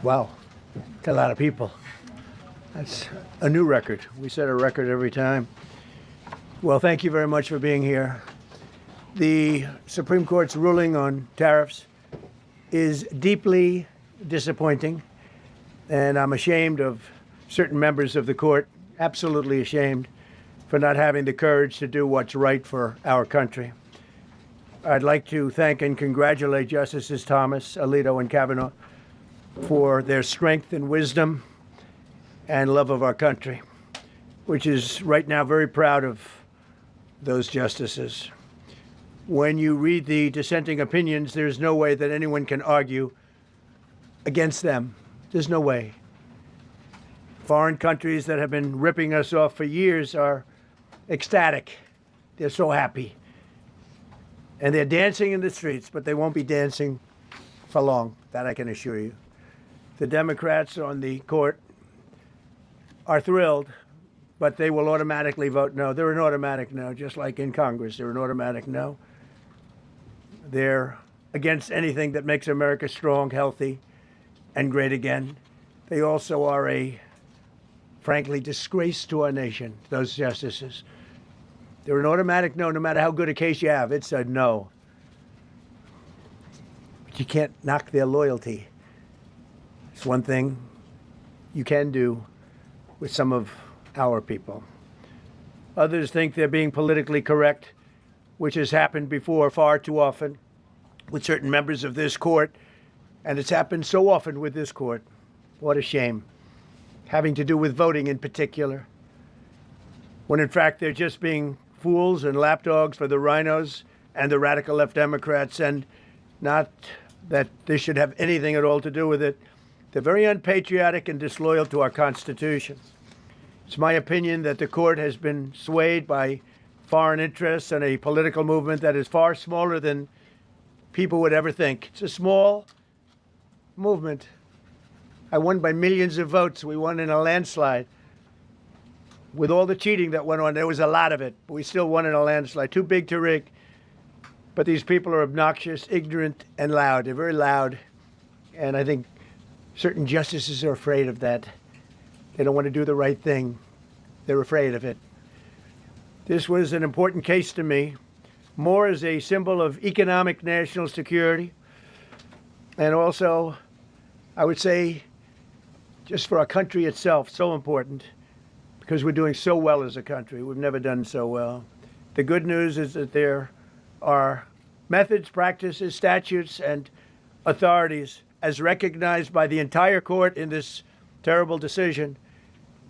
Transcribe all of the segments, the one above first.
Wow, that's a lot of people. That's a new record. We set a record every time. Well, thank you very much for being here. The Supreme Court's ruling on tariffs is deeply disappointing, and I'm ashamed of certain members of the court, absolutely ashamed, for not having the courage to do what's right for our country. I'd like to thank and congratulate Justices Thomas, Alito, and Kavanaugh for their strength and wisdom and love of our country, which is right now very proud of those justices. When you read the dissenting opinions, there's no way that anyone can argue against them. There's no way. Foreign countries that have been ripping us off for years are ecstatic. They're so happy. And they're dancing in the streets, but they won't be dancing for long, that I can assure you. The Democrats on the court are thrilled, but they will automatically vote no. They're an automatic no, just like in Congress. They're an automatic no. They're against anything that makes America strong, healthy, and great again. They also are a, frankly, disgrace to our nation, those justices. They're an automatic no matter how good a case you have. It's a no. But you can't knock their loyalty. It's one thing you can do with some of our people. Others think they're being politically correct, which has happened before far too often with certain members of this court, and it's happened so often with this court. What a shame. Having to do with voting in particular, when in fact they're just being fools and lapdogs for the rhinos and the radical left Democrats, and not that this should have anything at all to do with it. They're very unpatriotic and disloyal to our Constitution. It's my opinion that the court has been swayed by foreign interests and a political movement that is far smaller than people would ever think. It's a small movement. I won by millions of votes. We won in a landslide. With all the cheating that went on, there was a lot of it, but we still won in a landslide. Too big to rig. But these people are obnoxious, ignorant, and loud. They're very loud. And I think certain justices are afraid of that. They don't want to do the right thing. They're afraid of it. This was an important case to me, more as a symbol of economic national security, and also, I would say, just for our country itself, so important, because we're doing so well as a country. We've never done so well. The good news is that there are methods, practices, statutes, and authorities as recognized by the entire court in this terrible decision,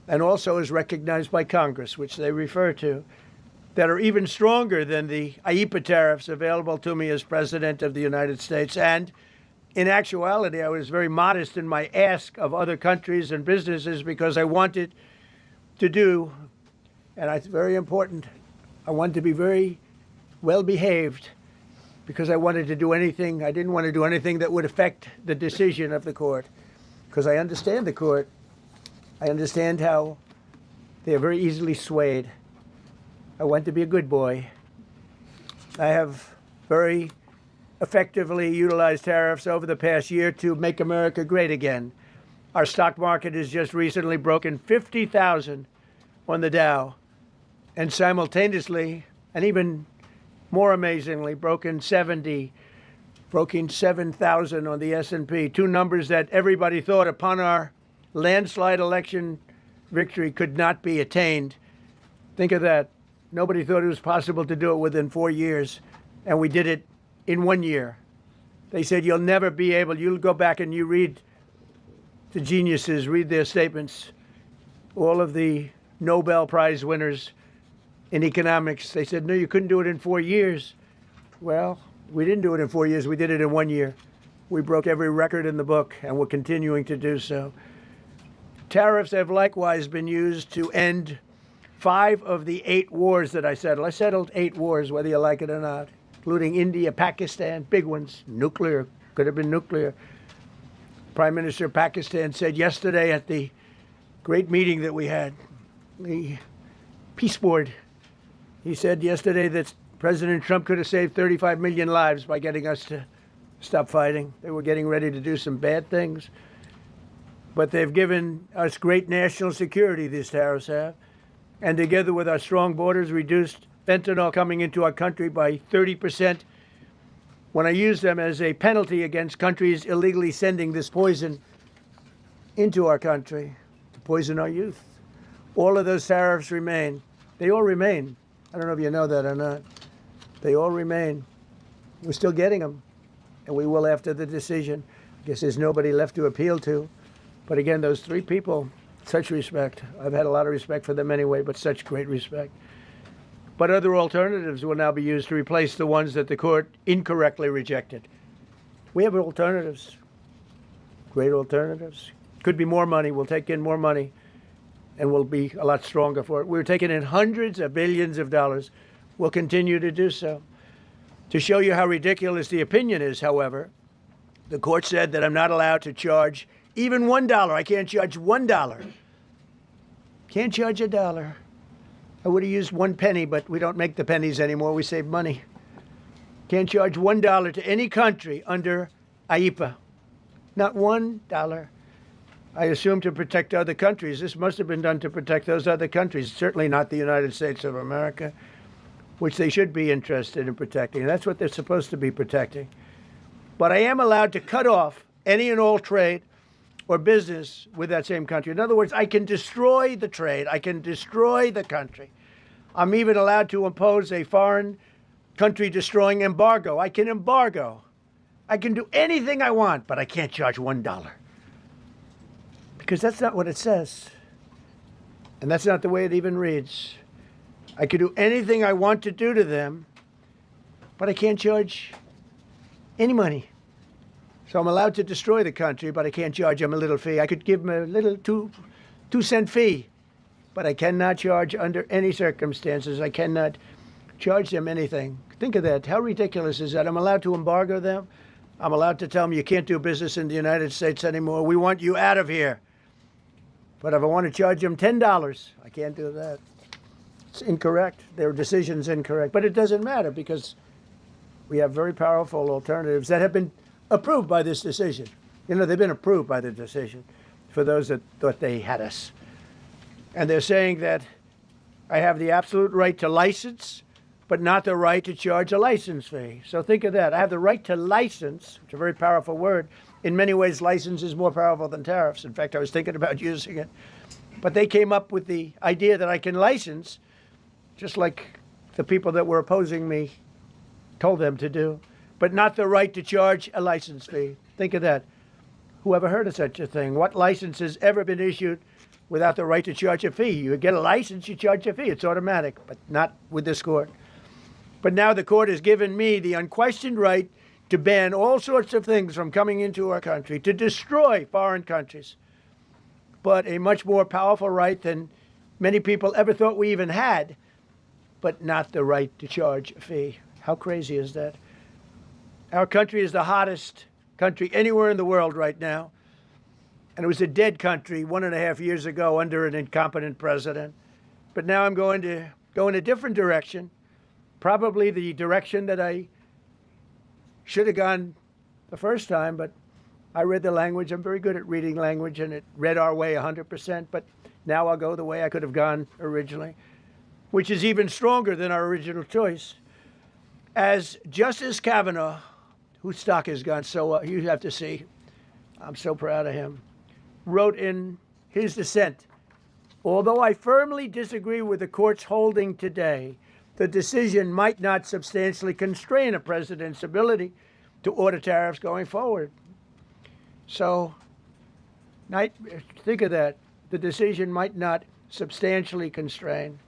and also as recognized by Congress, which they refer to, that are even stronger than the IEEPA tariffs available to me as President of the United States. And in actuality, I was very modest in my ask of other countries and businesses because I wanted to do, and it's very important, I wanted to be very well behaved because I wanted to do anything, I didn't want to do anything that would affect the decision of the court, because I understand the court. I understand how they are very easily swayed. I want to be a good boy. I have very effectively utilized tariffs over the past year to make America great again. Our stock market has just recently broken 50,000 on the Dow, and simultaneously, and even more amazingly, broken 7,000 on the S&P, two numbers that everybody thought upon our landslide election victory could not be attained. Think of that. Nobody thought it was possible to do it within 4 years, and we did it in 1 year. They said, you'll never be able, you'll go back and you read the geniuses, read their statements, all of the Nobel Prize winners in economics. They said, no, you couldn't do it in 4 years. Well, we didn't do it in 4 years. We did it in 1 year. We broke every record in the book, and we're continuing to do so. Tariffs have likewise been used to end 5 of the 8 wars that I settled. I settled 8 wars, whether you like it or not, including India, Pakistan, big ones, nuclear, could have been nuclear. Prime Minister of Pakistan said yesterday at the great meeting that we had, the Peace Board, he said yesterday that President Trump could have saved 35 million lives by getting us to stop fighting. They were getting ready to do some bad things. But they've given us great national security, these tariffs have. And together with our strong borders, reduced fentanyl coming into our country by 30%. When I use them as a penalty against countries illegally sending this poison into our country to poison our youth, all of those tariffs remain. They all remain. I don't know if you know that or not. They all remain. We're still getting them, and we will after the decision. I guess there's nobody left to appeal to. But again, those three people, such respect. I've had a lot of respect for them anyway, but such great respect. But other alternatives will now be used to replace the ones that the court incorrectly rejected. We have alternatives, great alternatives. Could be more money. We'll take in more money, and we'll be a lot stronger for it. We're taking in hundreds of billions of dollars. We'll continue to do so. To show you how ridiculous the opinion is, however, the court said that I'm not allowed to charge even $1. I can't charge $1. Can't charge $1. I would have used 1 penny, but we don't make the pennies anymore. We save money. Can't charge $1 to any country under IEPA. Not $1. I assume to protect other countries. This must have been done to protect those other countries, certainly not the United States of America, which they should be interested in protecting. That's what they're supposed to be protecting. But I am allowed to cut off any and all trade or business with that same country. In other words, I can destroy the trade. I can destroy the country. I'm even allowed to impose a foreign country destroying embargo. I can embargo. I can do anything I want, but I can't charge $1. Because that's not what it says. And that's not the way it even reads. I can do anything I want to do to them, but I can't charge any money. So I'm allowed to destroy the country, but I can't charge them a little fee. I could give them a little two-cent fee, but I cannot charge under any circumstances. I cannot charge them anything. Think of that. How ridiculous is that? I'm allowed to embargo them. I'm allowed to tell them you can't do business in the United States anymore. We want you out of here. But if I want to charge them $10, I can't do that. It's incorrect. Their decision's incorrect. But it doesn't matter because we have very powerful alternatives that have been approved by this decision. You know, they've been approved by the decision for those that thought they had us. And they're saying that I have the absolute right to license, but not the right to charge a license fee. So think of that. I have the right to license, which is a very powerful word. In many ways, license is more powerful than tariffs. In fact, I was thinking about using it. But they came up with the idea that I can license, just like the people that were opposing me told them to do, but not the right to charge a license fee. Think of that. Who ever heard of such a thing? What license has ever been issued without the right to charge a fee? You get a license, you charge a fee. It's automatic, but not with this court. But now the court has given me the unquestioned right to ban all sorts of things from coming into our country, to destroy foreign countries. But a much more powerful right than many people ever thought we even had, but not the right to charge a fee. How crazy is that? Our country is the hottest country anywhere in the world right now. And it was a dead country 1.5 years ago under an incompetent president. But now I'm going to go in a different direction, probably the direction that I should have gone the first time, but I read the language. I'm very good at reading language, and it read our way 100%. But now I'll go the way I could have gone originally, which is even stronger than our original choice. As Justice Kavanaugh, whose stock has gone so well, you have to see, I'm so proud of him, wrote in his dissent, although I firmly disagree with the court's holding today, the decision might not substantially constrain a president's ability to order tariffs going forward. So, think of that. The decision might not substantially constrain.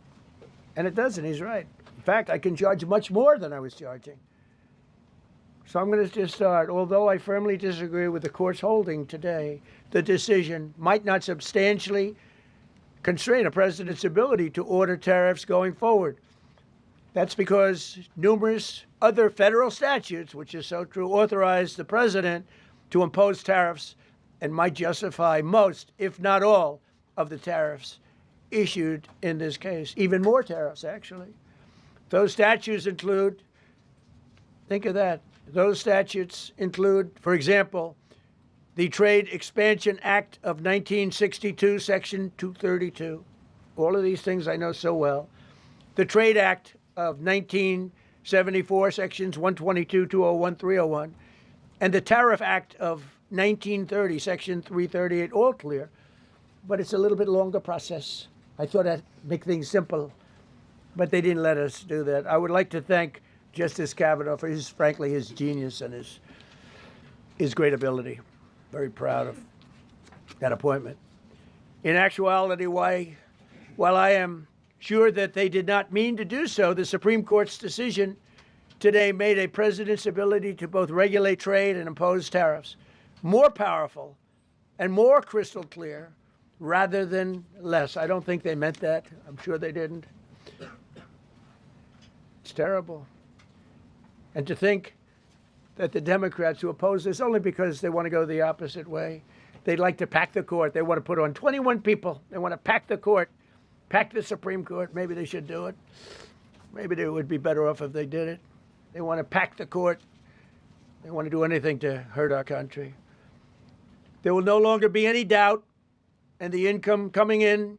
And it doesn't. He's right. In fact, I can charge much more than I was charging. So I'm going to just start. Although I firmly disagree with the court's holding today, the decision might not substantially constrain a president's ability to order tariffs going forward. That's because numerous other federal statutes, which is so true, authorize the president to impose tariffs and might justify most, if not all, of the tariffs issued in this case. Even more tariffs, actually. Those statutes include, think of that, those statutes include, for example, the Trade Expansion Act of 1962, Section 232. All of these things I know so well. The Trade Act of 1974, Sections 122, 201, 301. And the Tariff Act of 1930, Section 338, all clear. But it's a little bit longer process. I thought I'd make things simple, but they didn't let us do that. I would like to thank Justice Kavanaugh for frankly, his genius and his great ability. Very proud of that appointment. In actuality, while I am sure that they did not mean to do so, the Supreme Court's decision today made a president's ability to both regulate trade and impose tariffs more powerful and more crystal clear rather than less. I don't think they meant that. I'm sure they didn't. It's terrible. And to think that the Democrats who oppose this only because they want to go the opposite way, they'd like to pack the court. They want to put on 21 people. They want to pack the court, pack the Supreme Court. Maybe they should do it. Maybe they would be better off if they did it. They want to pack the court. They want to do anything to hurt our country. There will no longer be any doubt, and the income coming in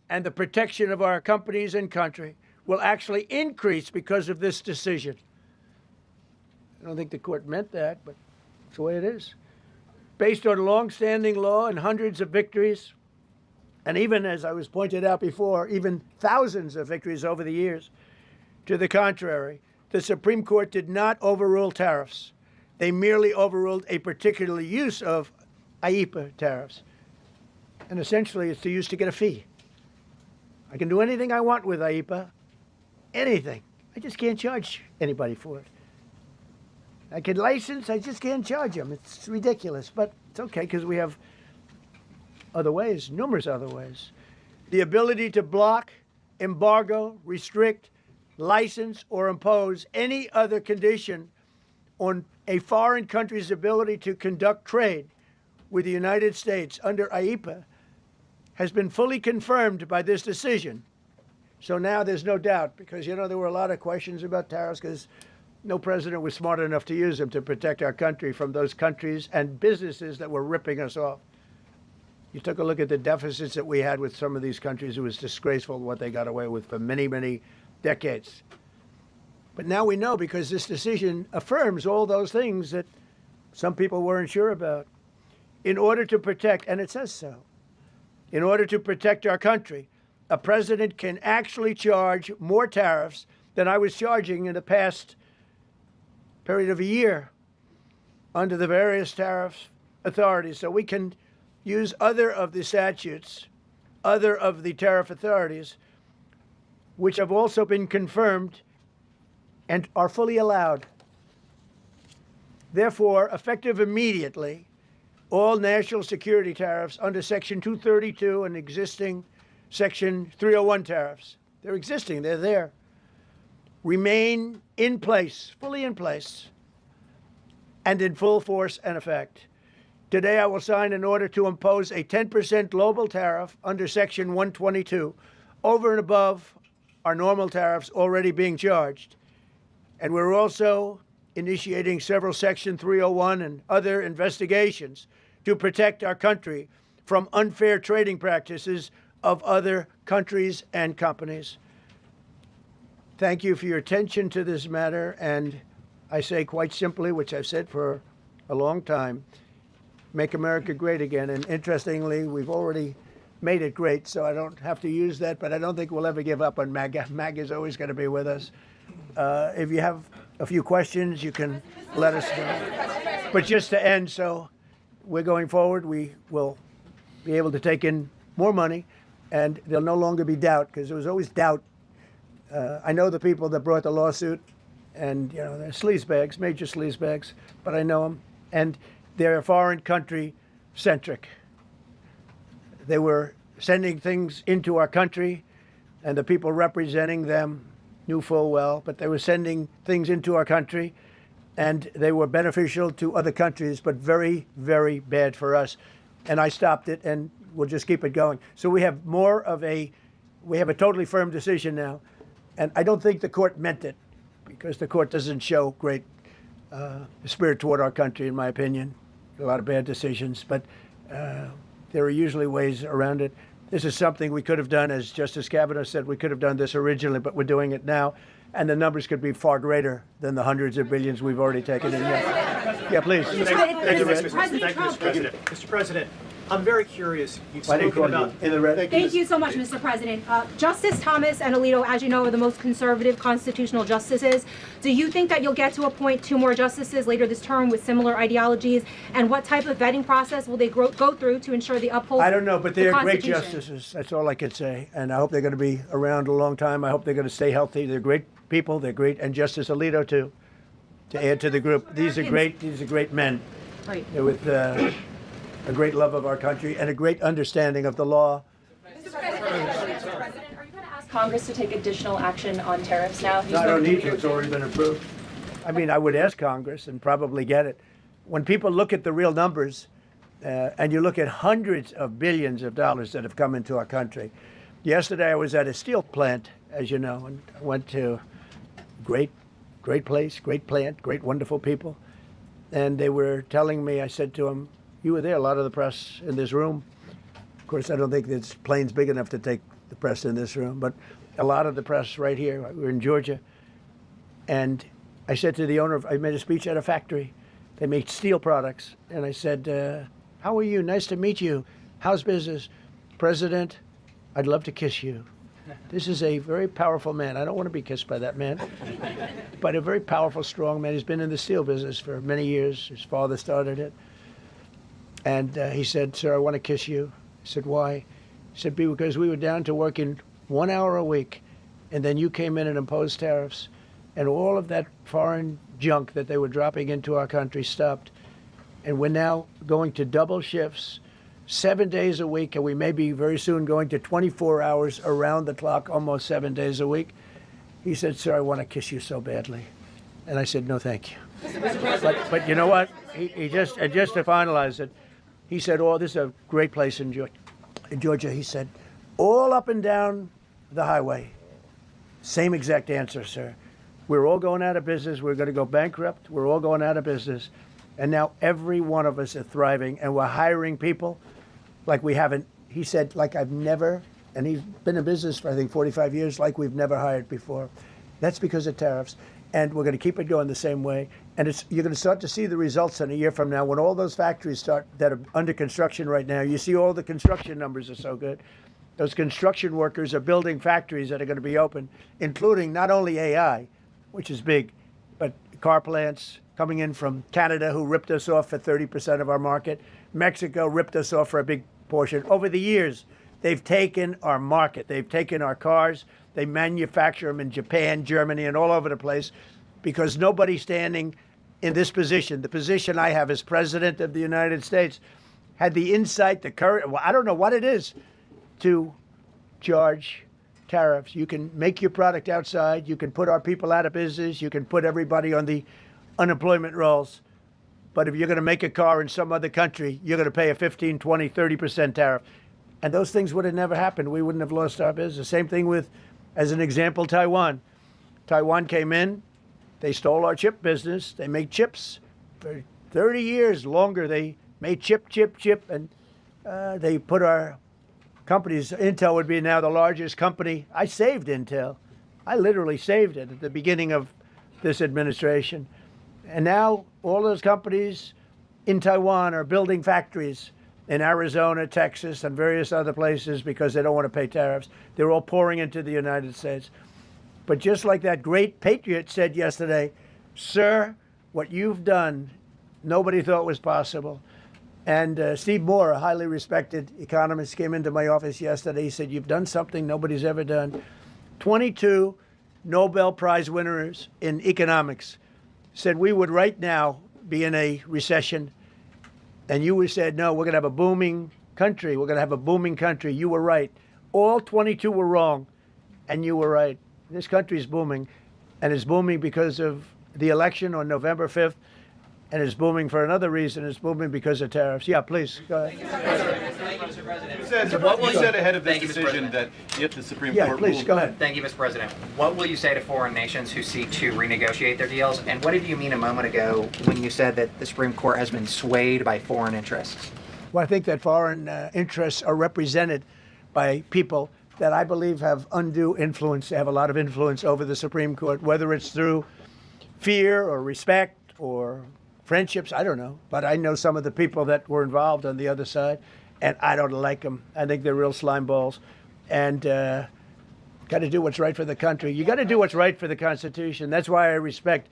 and the protection of our companies and country will actually increase because of this decision. I don't think the court meant that, but it's the way it is. Based on long-standing law and hundreds of victories, and even, as I was pointed out before, even thousands of victories over the years, to the contrary, the Supreme Court did not overrule tariffs. They merely overruled a particular use of IEEPA tariffs. And essentially, it's used to get a fee. I can do anything I want with IEEPA, anything. I just can't charge anybody for it. I can license, I just can't charge them. It's ridiculous, but it's okay because we have other ways, numerous other ways. The ability to block, embargo, restrict, license, or impose any other condition on a foreign country's ability to conduct trade with the United States under IEEPA has been fully confirmed by this decision. So now there's no doubt, because, you know, there were a lot of questions about tariffs because no president was smart enough to use them to protect our country from those countries and businesses that were ripping us off. You took a look at the deficits that we had with some of these countries. It was disgraceful what they got away with for many, many decades. But now we know, because this decision affirms all those things that some people weren't sure about. In order to protect, and it says so, in order to protect our country, a president can actually charge more tariffs than I was charging in the past period of a year under the various tariff authorities. So we can use other of the statutes, other of the tariff authorities, which have also been confirmed and are fully allowed. Therefore, effective immediately, all national security tariffs under Section 232 and existing Section 301 tariffs, they're existing, they're there, remain in place, fully in place, and in full force and effect. Today, I will sign an order to impose a 10% global tariff under Section 122 over and above our normal tariffs already being charged. And we're also initiating several Section 301 and other investigations to protect our country from unfair trading practices of other countries and companies. Thank you for your attention to this matter, and I say quite simply, which I've said for a long time, make America great again. And interestingly, we've already made it great, so I don't have to use that, but I don't think we'll ever give up on MAGA. MAGA is always going to be with us. If you have a few questions, you can let us know. But just to end, so we're going forward, we will be able to take in more money, and there'll no longer be doubt, because there was always doubt. I know the people that brought the lawsuit, and, you know, they're sleazebags, major sleazebags, but I know them, and they're foreign country centric. They were sending things into our country, and the people representing them knew full well, but they were sending things into our country, and they were beneficial to other countries, but very, very bad for us. And I stopped it, and we'll just keep it going. So we have we have a totally firm decision now. And I don't think the court meant it, because the court doesn't show great spirit toward our country, in my opinion. a lot of bad decisions, but there are usually ways around it. This is something we could have done, as Justice Kavanaugh said, we could have done this originally, but we're doing it now. And the numbers could be far greater than the hundreds of billions we've already taken in. Yeah, please. Mr. President, I'm very curious. You've spoken about in the red. Thank you so much, Mr. President. Justice Thomas and Alito, as you know, are the most conservative constitutional justices. Do you think that you'll get to appoint 2 more justices later this term with similar ideologies? And what type of vetting process will they go through to ensure they uphold I don't know, but they're great Constitution? justices. That's all I could say. And I hope they're going to be around a long time. I hope they're going to stay healthy. They're great people. They're great. And Justice Alito, too, to add to the group. These are great men. Right. They're with a great love of our country and a great understanding of the law. Mr. President, are you going to ask Congress to take additional action on tariffs now? No, I don't need to. It's already been approved. I mean, I would ask Congress and probably get it. When people look at the real numbers and you look at hundreds of billions of dollars that have come into our country. Yesterday I was at a steel plant, as you know, and I went to great place, great plant, great wonderful people. And they were telling me, I said to them, you were there, a lot of the press in this room. Of course, I don't think this plane's big enough to take the press in this room, but a lot of the press right here. We're in Georgia. And I said to the owner, I made a speech at a factory. They make steel products. And I said, how are you? Nice to meet you. How's business? President, I'd love to kiss you. This is a very powerful man. I don't want to be kissed by that man, but a very powerful, strong man. He's been in the steel business for many years. His father started it. And he said, sir, I want to kiss you. I said, why? He said, because we were down to working 1 hour a week, and then you came in and imposed tariffs, and all of that foreign junk that they were dropping into our country stopped. And we're now going to double shifts, 7 days a week, and we may be very soon going to 24 hours around the clock, almost 7 days a week. He said, sir, I want to kiss you so badly. And I said, no, thank you. But you know what? He just to finalize it, he said, oh, this is a great place in Georgia. He said, all up and down the highway, same exact answer, sir. We're all going out of business. We're going to go bankrupt. We're all going out of business. And now every one of us are thriving, and we're hiring people like we haven't. He said, like I've never, and he's been in business for, I think, 45 years, like we've never hired before. That's because of tariffs. And we're going to keep it going the same way. And you're going to start to see the results in a year from now when all those factories start that are under construction right now. You see all the construction numbers are so good. Those construction workers are building factories that are going to be open, including not only AI, which is big, but car plants coming in from Canada, who ripped us off for 30% of our market. Mexico ripped us off for a big portion. Over the years, they've taken our market. They've taken our cars. They manufacture them in Japan, Germany, and all over the place because nobody's standing in this position. The position I have as President of the United States had the insight, the courage, well, I don't know what it is, to charge tariffs. You can make your product outside. You can put our people out of business. You can put everybody on the unemployment rolls. But if you're going to make a car in some other country, you're going to pay a 15, 20, 30% tariff. And those things would have never happened. We wouldn't have lost our business. Same thing with, as an example, Taiwan. Taiwan came in. They stole our chip business. They make chips for 30 years longer. They made chip. And they put our companies. Intel would be now the largest company. I saved Intel. I literally saved it at the beginning of this administration. And now all those companies in Taiwan are building factories in Arizona, Texas, and various other places because they don't want to pay tariffs. They're all pouring into the United States. But just like that great patriot said yesterday, sir, what you've done, nobody thought was possible. And Steve Moore, a highly respected economist, came into my office yesterday. He said, you've done something nobody's ever done. 22 Nobel Prize winners in economics said we would right now be in a recession. And you said, no, we're going to have a booming country. We're going to have a booming country. You were right. All 22 were wrong, and you were right. This country is booming, and it's booming because of the election on November 5th And it's booming for another reason. It's booming because of tariffs. Yeah, please, go ahead. Thank you, Mr. President. You said ahead of this Thank you, Mr. decision that President. if the Supreme Yeah, Court please, ruled- go ahead. Thank you, Mr. President. What will you say to foreign nations who seek to renegotiate their deals? And what did you mean a moment ago when you said that the Supreme Court has been swayed by foreign interests? Well, I think that foreign interests are represented by people that I believe have undue influence, have a lot of influence over the Supreme Court, whether it's through fear or respect or friendships, I don't know. But I know some of the people that were involved on the other side, and I don't like them. I think they're real slime balls. And got to do what's right for the country. You got to do what's right for the Constitution. That's why I respect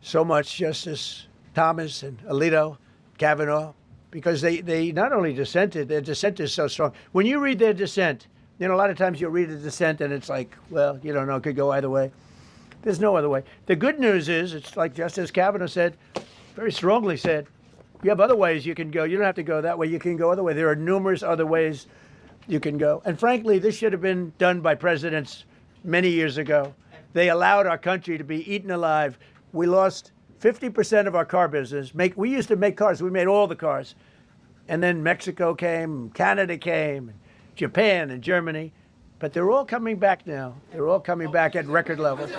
so much Justice Thomas and Alito, Kavanaugh, because they not only dissented, their dissent is so strong. When you read their dissent, you know, a lot of times you'll read a dissent and it's like, well, you don't know, it could go either way. There's no other way. The good news is, it's like Justice Kavanaugh said, very strongly said, you have other ways you can go. You don't have to go that way. You can go other way. There are numerous other ways you can go. And frankly, this should have been done by presidents many years ago. They allowed our country to be eaten alive. We lost 50% of our car business. We used to make cars. We made all the cars. And then Mexico came, Canada came, Japan and Germany. But they're all coming back now. They're all coming back at record levels.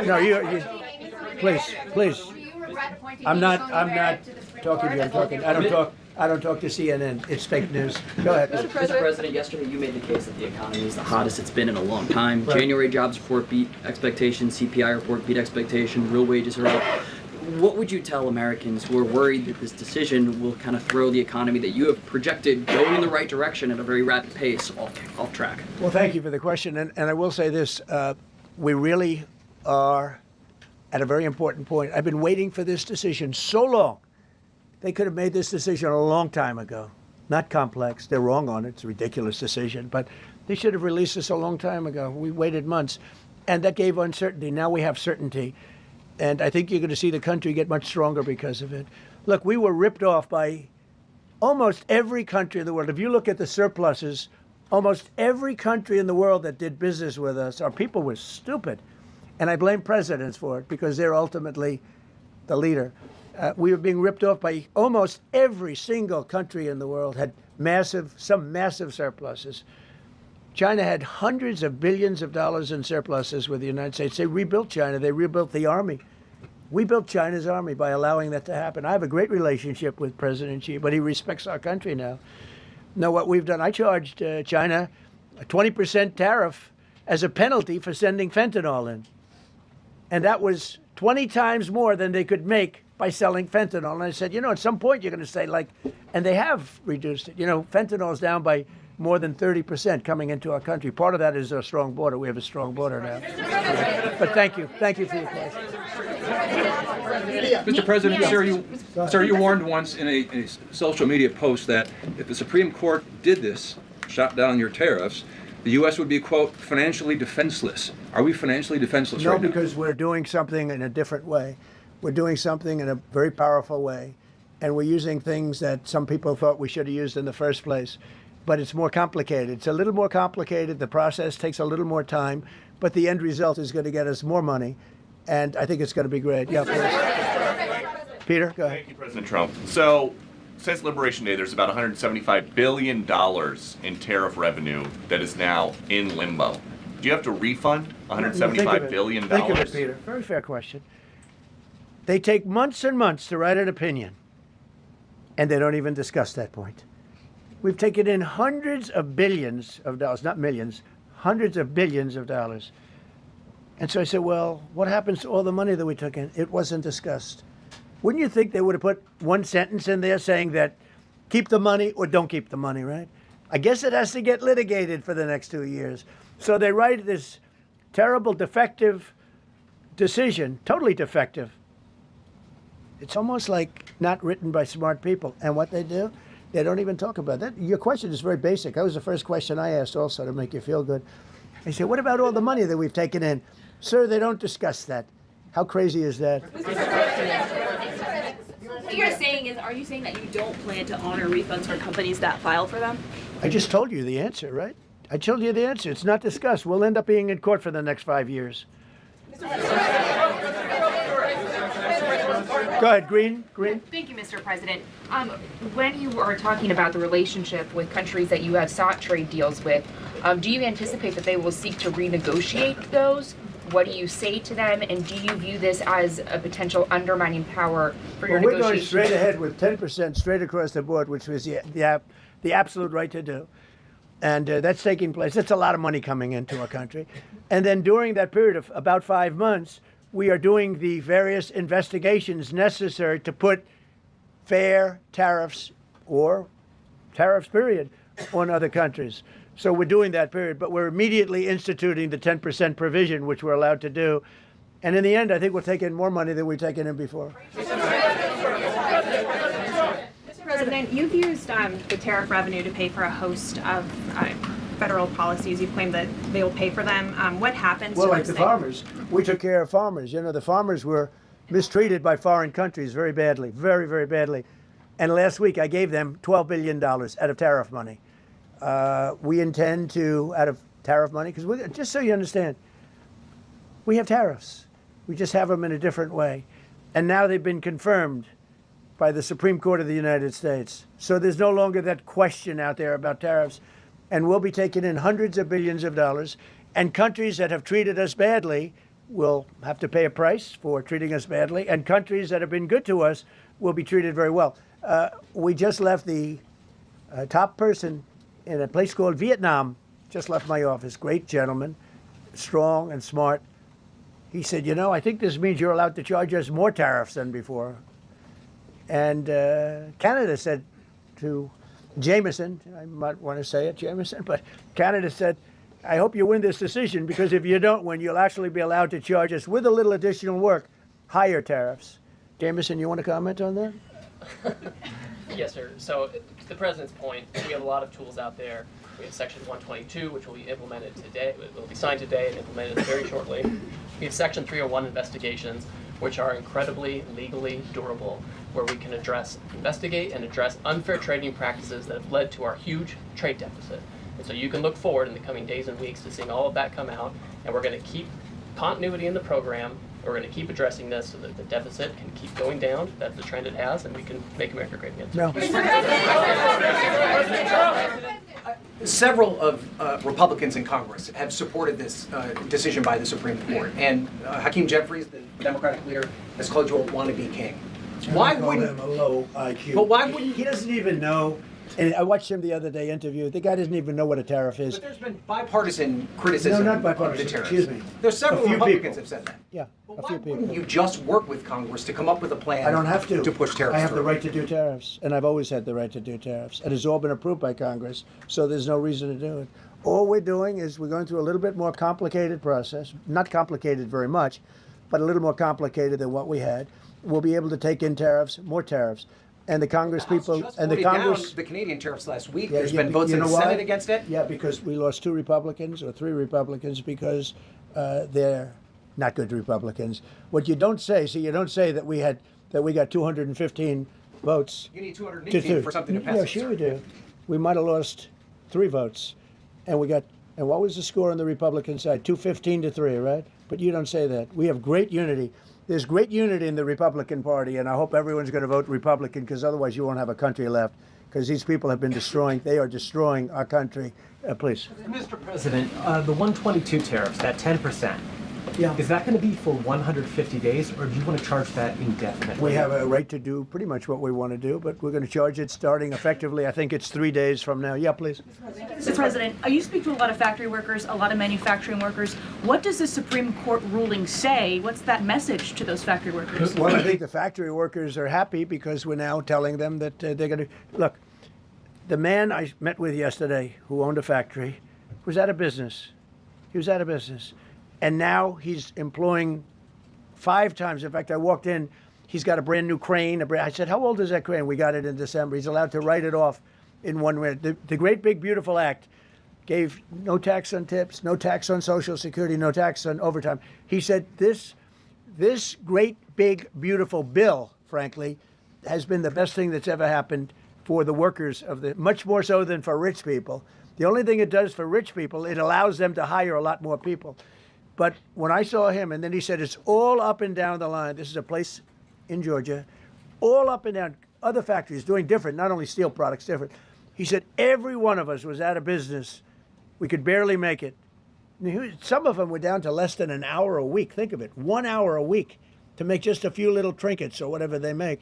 No, you please. I'm not talking to you. I don't talk to CNN. It's fake news. Go ahead. Mr. President, yesterday you made the case that the economy is the hottest it's been in a long time. Right. January jobs report beat expectations, CPI report beat expectations, real wages are up. What would you tell Americans who are worried that this decision will kind of throw the economy that you have projected going in the right direction at a very rapid pace off track? Well, thank you for the question. And I will say this. We really are at a very important point. I've been waiting for this decision so long. They could have made this decision a long time ago. Not complex. They're wrong on it. It's a ridiculous decision. But they should have released this a long time ago. We waited months. And that gave uncertainty. Now we have certainty. And I think you're going to see the country get much stronger because of it. Look, we were ripped off by almost every country in the world. If you look at the surpluses, almost every country in the world that did business with us, our people were stupid. And I blame presidents for it because they're ultimately the leader. We were being ripped off by almost every single country in the world, had some massive surpluses. China had hundreds of billions of dollars in surpluses with the United States. They rebuilt China. They rebuilt the army. We built China's army by allowing that to happen. I have a great relationship with President Xi, but he respects our country now. Know what we've done? I charged China a 20% tariff as a penalty for sending fentanyl in. And that was 20 times more than they could make by selling fentanyl. And I said, at some point you're going to say, and they have reduced it. Fentanyl is down by more than 30% coming into our country. Part of that is a strong border. We have a strong border now. But thank you. Thank you for your question. Mr. President, sir, you warned once in a social media post that if the Supreme Court did this, shot down your tariffs, the U.S. would be, quote, financially defenseless. Are we financially defenseless right now? No, because we're doing something in a different way. We're doing something in a very powerful way. And we're using things that some people thought we should have used in the first place. But it's more complicated. It's a little more complicated. The process takes a little more time. But the end result is going to get us more money. And I think it's going to be great. Yeah, please. Peter, go ahead. Thank you, President Trump. So, since Liberation Day, there's about $175 billion in tariff revenue that is now in limbo. Do you have to refund $175 billion? Think of it, Peter. Very fair question. They take months and months to write an opinion, and they don't even discuss that point. We've taken in hundreds of billions of dollars, not millions, hundreds of billions of dollars. And so I said, well, what happens to all the money that we took in? It wasn't discussed. Wouldn't you think they would have put one sentence in there saying that keep the money or don't keep the money, right? I guess it has to get litigated for the next 2 years. So they write this terrible, defective decision, totally defective. It's almost like not written by smart people. And what they do, they don't even talk about that. Your question is very basic. That was the first question I asked also to make you feel good. I said, what about all the money that we've taken in? Sir, they don't discuss that. How crazy is that? What you're saying is, are you saying that you don't plan to honor refunds for companies that file for them? I just told you the answer, right? I told you the answer. It's not discussed. We'll end up being in court for the next 5 years. Go ahead, Green. Thank you, Mr. President. When you are talking about the relationship with countries that you have sought trade deals with, do you anticipate that they will seek to renegotiate those? What do you say to them, and do you view this as a potential undermining power for your Well, we're going negotiations? straight ahead with 10% straight across the board, which was the absolute right to do. And that's taking place. That's a lot of money coming into our country. And then during that period of about 5 months, we are doing the various investigations necessary to put fair tariffs or tariffs, period, on other countries. So we're doing that period, but we're immediately instituting the 10% provision, which we're allowed to do. And in the end, I think we'll take in more money than we've taken in before. Mr. President, you've used the tariff revenue to pay for a host of federal policies. You've claimed that they will pay for them. What happens Well, to like those the things? farmers. We took care of farmers. You know, the farmers were mistreated by foreign countries very badly, very, very badly. And last week I gave them $12 billion out of tariff money. We intend to, out of tariff money, because just so you understand, we have tariffs. We just have them in a different way. And now they've been confirmed by the Supreme Court of the United States. So there's no longer that question out there about tariffs. And we'll be taking in hundreds of billions of dollars. And countries that have treated us badly will have to pay a price for treating us badly. And countries that have been good to us will be treated very well. We just left the top person in a place called Vietnam, just left my office. Great gentleman, strong and smart. He said, you know, I think this means you're allowed to charge us more tariffs than before. And Canada said to Jameson, I might want to say it, Jameson, but Canada said, I hope you win this decision, because if you don't win, you'll actually be allowed to charge us, with a little additional work, higher tariffs. Jameson, you want to comment on that? Yes, sir. So, to the President's point, we have a lot of tools out there. We have Section 122, which will be implemented today. It will be signed today and implemented very shortly. We have Section 301 investigations, which are incredibly legally durable, where we can investigate and address unfair trading practices that have led to our huge trade deficit. And so you can look forward in the coming days and weeks to seeing all of that come out, and we're going to keep continuity in the program. We're going to keep addressing this so that the deficit can keep going down. That's the trend it has, and we can make America great again. No. Several of Republicans in Congress have supported this decision by the Supreme Court, and Hakeem Jeffries, the Democratic leader, has called you a wannabe king. Why wouldn't him a low IQ? But why wouldn't he doesn't even know? And I watched him the other day interview. The guy doesn't even know what a tariff is. But there's been bipartisan criticism No, not bipartisan. of the tariffs. Excuse me. There's several A few Republicans people. have said that. Yeah, But a why few people. wouldn't you just work with Congress to come up with a plan? I don't have to. To push tariffs I have the through? right to do tariffs, and I've always had the right to do tariffs. And it's all been approved by Congress, so there's no reason to do it. All we're doing is we're going through a little bit more complicated process. Not complicated very much, but a little more complicated than what we had. We'll be able to take in tariffs, more tariffs. And the Congress people Just and the voted down Congress. the Canadian tariffs last week. Yeah, There's yeah, been votes you in the know why? Senate against it. Yeah, because we lost 2 Republicans or 3 Republicans because they're not good Republicans. What you don't say, you don't say that we got 215 votes. You need to 218 for something to pass. Yeah, sure we do. We might have lost 3 votes, and what was the score on the Republican side? 215 to 3, right? But you don't say that. We have great unity. There's great unity in the Republican Party, and I hope everyone's going to vote Republican, because otherwise you won't have a country left, because these people have been they are destroying our country. Please. Mr. President, the 122 tariffs, that 10%, Yeah. is that going to be for 150 days, or do you want to charge that indefinitely? We have a right to do pretty much what we want to do, but we're going to charge it starting effectively, I think it's 3 days from now. Yeah, please. Mr. President, you speak to a lot of factory workers, a lot of manufacturing workers. What does the Supreme Court ruling say? What's that message to those factory workers? Well, I think the factory workers are happy because we're now telling them that they're going to look. The man I met with yesterday who owned a factory was out of business. He was out of business. And now he's employing 5 times. In fact, I walked in, he's got a brand new crane. I said, how old is that crane? We got it in December. He's allowed to write it off in 1 minute. The Great Big Beautiful Act gave no tax on tips, no tax on Social Security, no tax on overtime. He said this great big beautiful bill, frankly, has been the best thing that's ever happened for the workers much more so than for rich people. The only thing it does for rich people, it allows them to hire a lot more people. But when I saw him, and then he said, it's all up and down the line. This is a place in Georgia, all up and down, other factories doing different, not only steel products, different. He said every one of us was out of business. We could barely make it. Some of them were down to less than an hour a week. Think of it, 1 hour a week to make just a few little trinkets or whatever they make.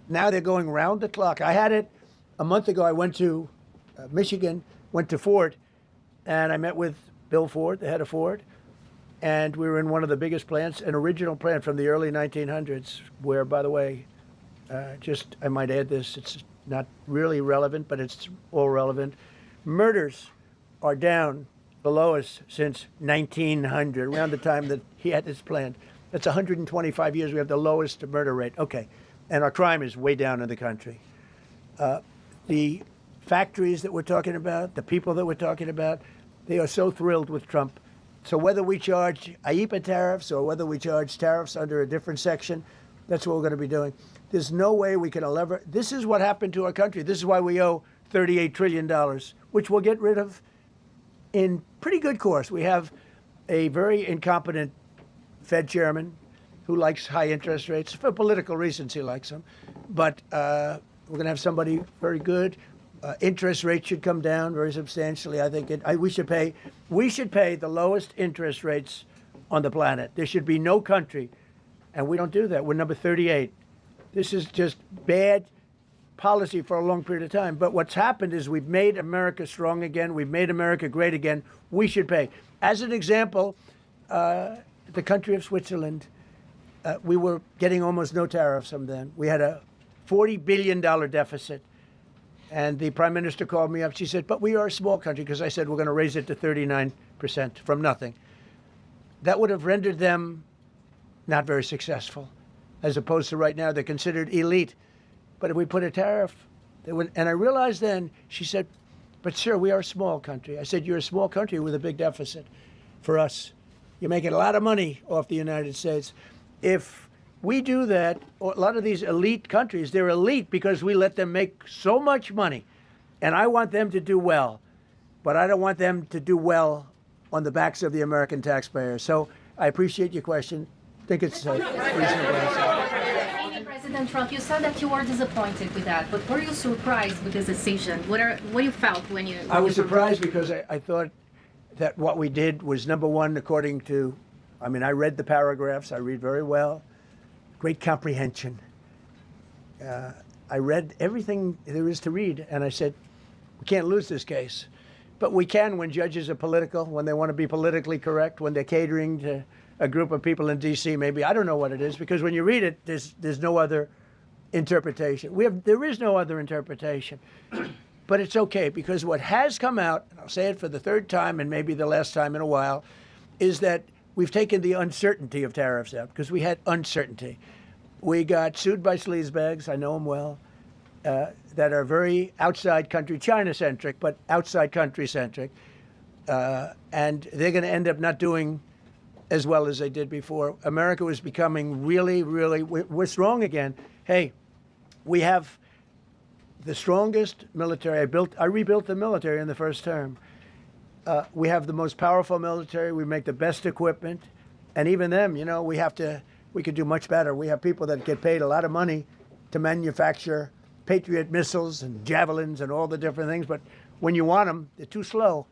Now they're going round the clock. I had it a month ago. I went to Michigan, went to Ford, and I met with Bill Ford, the head of Ford, and we were in one of the biggest plants, an original plant from the early 1900s, where, by the way, I might add this, it's not really relevant, but it's all relevant. Murders are down below us since 1900, around the time that he had this plant. That's 125 years. We have the lowest murder rate. Okay. And our crime is way down in the country. The factories that we're talking about, the people that we're talking about, they are so thrilled with Trump. So whether we charge IEEPA tariffs or whether we charge tariffs under a different section, that's what we're going to be doing. There's no way we can lever. This is what happened to our country. This is why we owe $38 trillion, which we'll get rid of in pretty good course. We have a very incompetent Fed chairman who likes high interest rates. For political reasons, he likes them. But we're going to have somebody very good. Interest rates should come down very substantially. I think we should pay the lowest interest rates on the planet. There should be no country, and we don't do that. We're number 38. This is just bad policy for a long period of time. But what's happened is we've made America strong again. We've made America great again. We should pay. As an example, the country of Switzerland, we were getting almost no tariffs from them. We had a $40 billion deficit. And the prime minister called me up. She said, but we are a small country, because I said we're going to raise it to 39% from nothing. That would have rendered them not very successful, as opposed to right now they're considered elite. But if we put a tariff, they would, and I realized then, she said, but sir, we are a small country. I said, you're a small country with a big deficit. For us, you're making a lot of money off the United States. If we do that, a lot of these elite countries, they're elite because we let them make so much money. And I want them to do well. But I don't want them to do well on the backs of the American taxpayer. So I appreciate your question. I think it's reasonable. President Trump, you said that you were disappointed with that, but were you surprised with this decision? What you felt when you... I was surprised because I thought that what we did was, number one, according to, I mean, I read the paragraphs. I read very well. Great comprehension. I read everything there is to read, and I said, we can't lose this case. But we can when judges are political, when they want to be politically correct, when they're catering to a group of people in D.C. maybe. I don't know what it is, because when you read it, there's no other interpretation. There is no other interpretation. But it's okay, because what has come out, and I'll say it for the third time and maybe the last time in a while, is that we've taken the uncertainty of tariffs out, because we had uncertainty. We got sued by sleazebags, I know them well, that are very outside country, China-centric, but outside country-centric. And they're going to end up not doing as well as they did before. America was becoming really, really, we're strong again. Hey, we have the strongest military. I rebuilt the military in the first term. We have the most powerful military. We make the best equipment. And even them, we could do much better. We have people that get paid a lot of money to manufacture Patriot missiles and javelins and all the different things. But when you want them, they're too slow.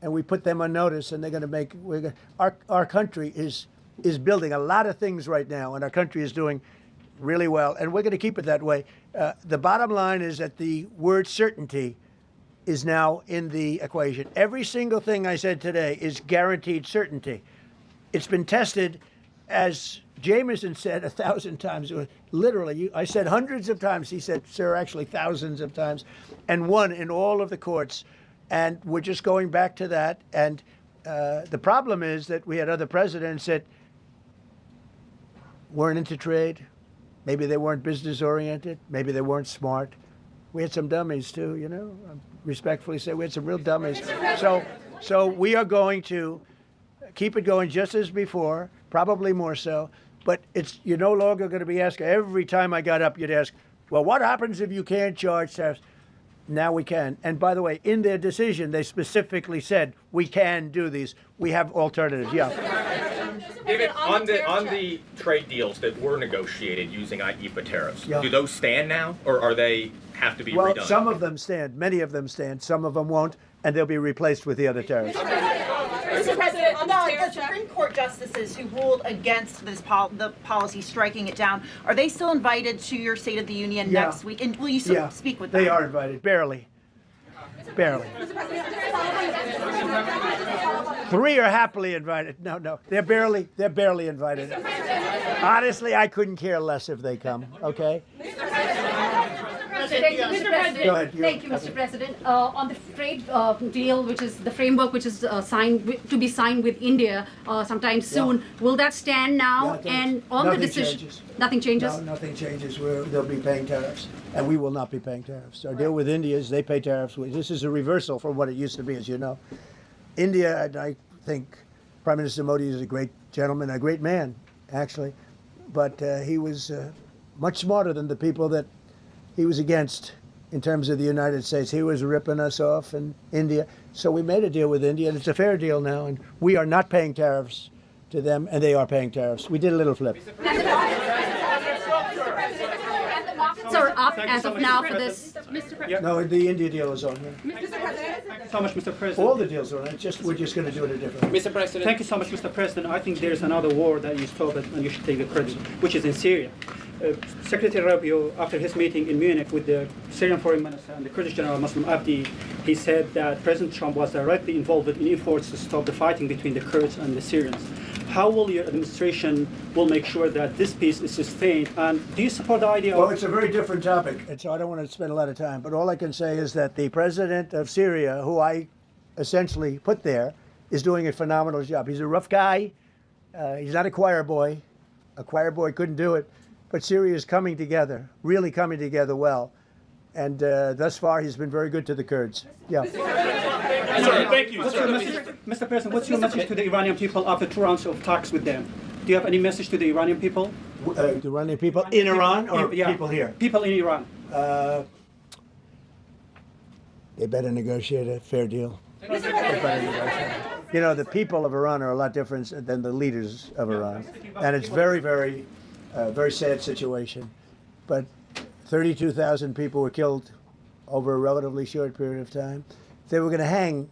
And we put them on notice, and they're going to make, our country is building a lot of things right now, and our country is doing really well. And we're going to keep it that way. The bottom line is that the word certainty is now in the equation. Every single thing I said today is guaranteed certainty. It's been tested, as Jameson said 1,000 times. Literally, I said hundreds of times. He said, sir, actually thousands of times, and won in all of the courts. And we're just going back to that. And the problem is that we had other presidents that weren't into trade. Maybe they weren't business oriented. Maybe they weren't smart. We had some dummies too, I respectfully say we had some real dummies. So we are going to keep it going just as before, probably more so. But you're no longer going to be asking, every time I got up, you'd ask, well, what happens if you can't charge tariffs? Now we can. And by the way, in their decision, they specifically said, we can do these. We have alternatives. Yeah. David, on the tariff trade deals that were negotiated using IEEPA tariffs, Yeah. do those stand now, or are they have to be Well, redone? some of them stand. Many of them stand. Some of them won't, and they'll be replaced with the other tariffs. Mr. President, the Supreme Court justices who ruled against this the policy, striking it down, are they still invited to your State of the Union Yeah. next week? And will you still speak with them? They are invited, barely. Barely. 3 are happily invited. No, they're barely invited. Honestly, I couldn't care less if they come. Okay. Thank you, Mr. President. Go ahead. Thank you, Mr. President. On the trade deal, which is the framework which is to be signed with India sometime soon, will that stand now? And on the decision, changes. Nothing changes. No, nothing changes. They'll be paying tariffs, and we will not be paying tariffs. Our deal with India is they pay tariffs. This is a reversal from what it used to be, as you know. India, I think Prime Minister Modi is a great gentleman, a great man, actually, but he was much smarter than the people that he was against in terms of the United States. He was ripping us off in India. So we made a deal with India, and it's a fair deal now, and we are not paying tariffs to them, and they are paying tariffs. We did a little flip. Are up as of now for this. No, the India deal is on. Thank you so much, Mr. President. All the deals are on. We're just going to do it a different way. Mr. President. Thank you so much, Mr. President. I think there's another war that you stopped and you should take the credit, which is in Syria. Secretary Rubio, after his meeting in Munich with the Syrian Foreign Minister and the Kurdish General Muslim Abdi, he said that President Trump was directly involved in efforts to stop the fighting between the Kurds and the Syrians. How will your administration make sure that this peace is sustained? And do you support the idea Well, it's a very different topic, and so I don't want to spend a lot of time. But all I can say is that the president of Syria, who I essentially put there, is doing a phenomenal job. He's a rough guy. He's not a choir boy. A choir boy couldn't do it. But Syria is coming together, really coming together well. And thus far, he's been very good to the Kurds. Yeah. Sir, thank you. Mr. President, what's your message to the Iranian people after 2 rounds of talks with them? Do you have any message to the Iranian people? The Iranian people in Iran or people here? People in Iran. They better negotiate a fair deal. You know, the people of Iran are a lot different than the leaders of Iran. And it's very, very sad situation. But 32,000 people were killed over a relatively short period of time. They were going to hang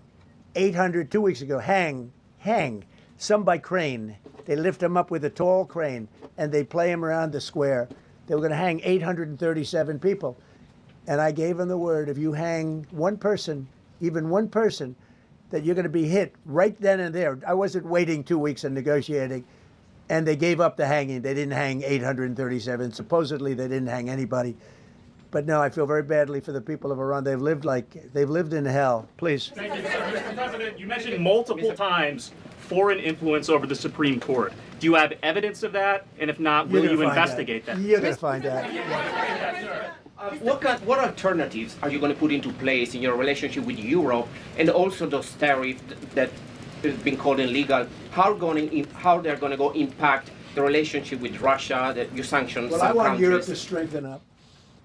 800, 2 weeks ago, hang, some by crane. They lift them up with a tall crane, and they play them around the square. They were going to hang 837 people. And I gave them the word, if you hang one person, even one person, that you're going to be hit right then and there. I wasn't waiting 2 weeks and negotiating. And they gave up the hanging. They didn't hang 837. Supposedly, they didn't hang anybody. But no, I feel very badly for the people of Iran. They've lived in hell. Please. Thank you, Mr. President. You mentioned multiple times foreign influence over the Supreme Court. Do you have evidence of that? And if not, will you investigate that? You're going to find out. What alternatives are you going to put into place in your relationship with Europe, and also those tariffs that have been called illegal? How they're going to go impact the relationship with Russia, that you sanction Well, some I want countries? Europe to strengthen up.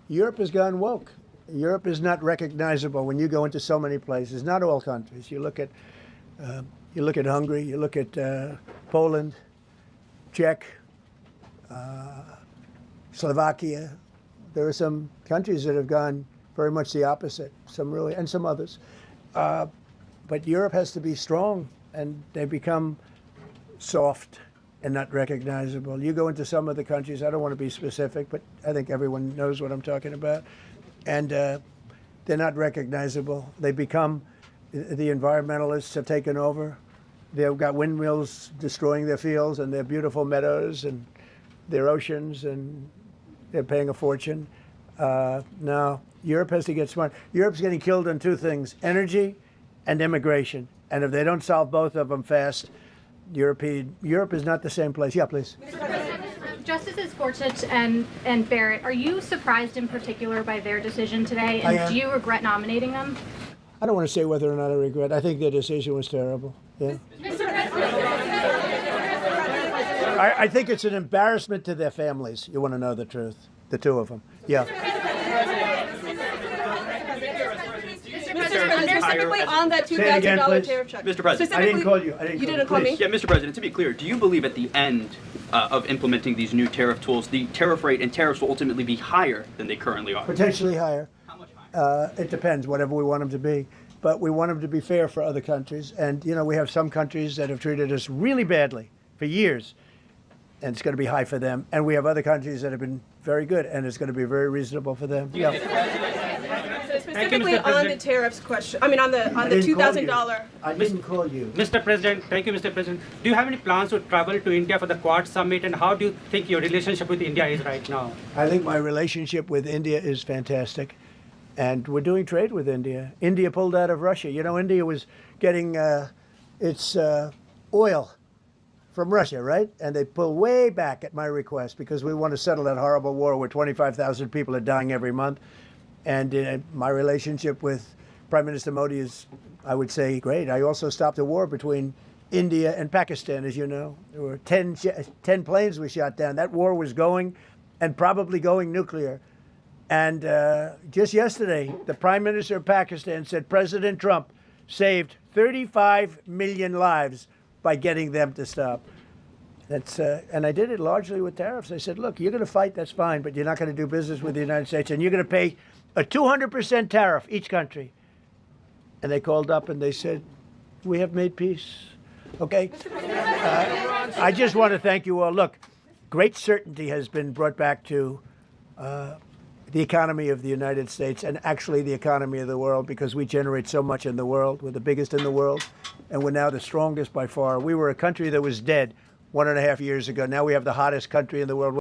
Europe has gone woke. Europe is not recognizable when you go into so many places. Not all countries. You look at Hungary. You look at Poland, Czech, Slovakia. There are some countries that have gone very much the opposite. Some really, and some others. But Europe has to be strong, and they become soft and not recognizable. You go into some of the countries, I don't want to be specific, but I think everyone knows what I'm talking about, and they're not recognizable. They become, the environmentalists have taken over. They've got windmills destroying their fields and their beautiful meadows and their oceans, and they're paying a fortune. Now, Europe has to get smart. Europe's getting killed on 2 things, energy and immigration. And if they don't solve both of them fast, Europe is not the same place. Yeah, please. Justices Gorsuch and Barrett, are you surprised in particular by their decision today? I And am. do you regret nominating them? I don't want to say whether or not I regret. I think their decision was terrible. Yeah. I think it's an embarrassment to their families. You want to know the truth? The 2 of them. Yeah. Mr. And they're specifically on that $2,000 tariff check. Mr. President, I didn't call you. You didn't call me? Yeah, Mr. President, to be clear, do you believe at the end of implementing these new tariff tools, the tariff rate and tariffs will ultimately be higher than they currently are? Potentially higher. How much higher? It depends, whatever we want them to be. But we want them to be fair for other countries. And, you know, we have some countries that have treated us really badly for years, and it's going to be high for them. And we have other countries that have been very good, and it's going to be very reasonable for them. Yeah. So specifically on the tariffs question, I mean on the $2,000. I didn't call you. Mr. President, thank you, Mr. President. Do you have any plans to travel to India for the Quad Summit, and how do you think your relationship with India is right now? I think my relationship with India is fantastic, and we're doing trade with India. India pulled out of Russia. You know, India was getting its oil from Russia, right? And they pulled way back at my request because we want to settle that horrible war where 25,000 people are dying every month. And my relationship with Prime Minister Modi is, I would say, great. I also stopped a war between India and Pakistan, as you know. There were 10 planes we shot down. That war was going, and probably going nuclear. And just yesterday, the Prime Minister of Pakistan said President Trump saved 35 million lives by getting them to stop. That's and I did it largely with tariffs. I said, look, you're going to fight, that's fine, but you're not going to do business with the United States, and you're going to pay a 200% tariff, each country. And they called up and they said, we have made peace. Okay? I just want to thank you all. Look, great certainty has been brought back to the economy of the United States, and actually the economy of the world, because we generate so much in the world. We're the biggest in the world, and we're now the strongest by far. We were a country that was dead 1.5 years ago. Now we have the hottest country in the world.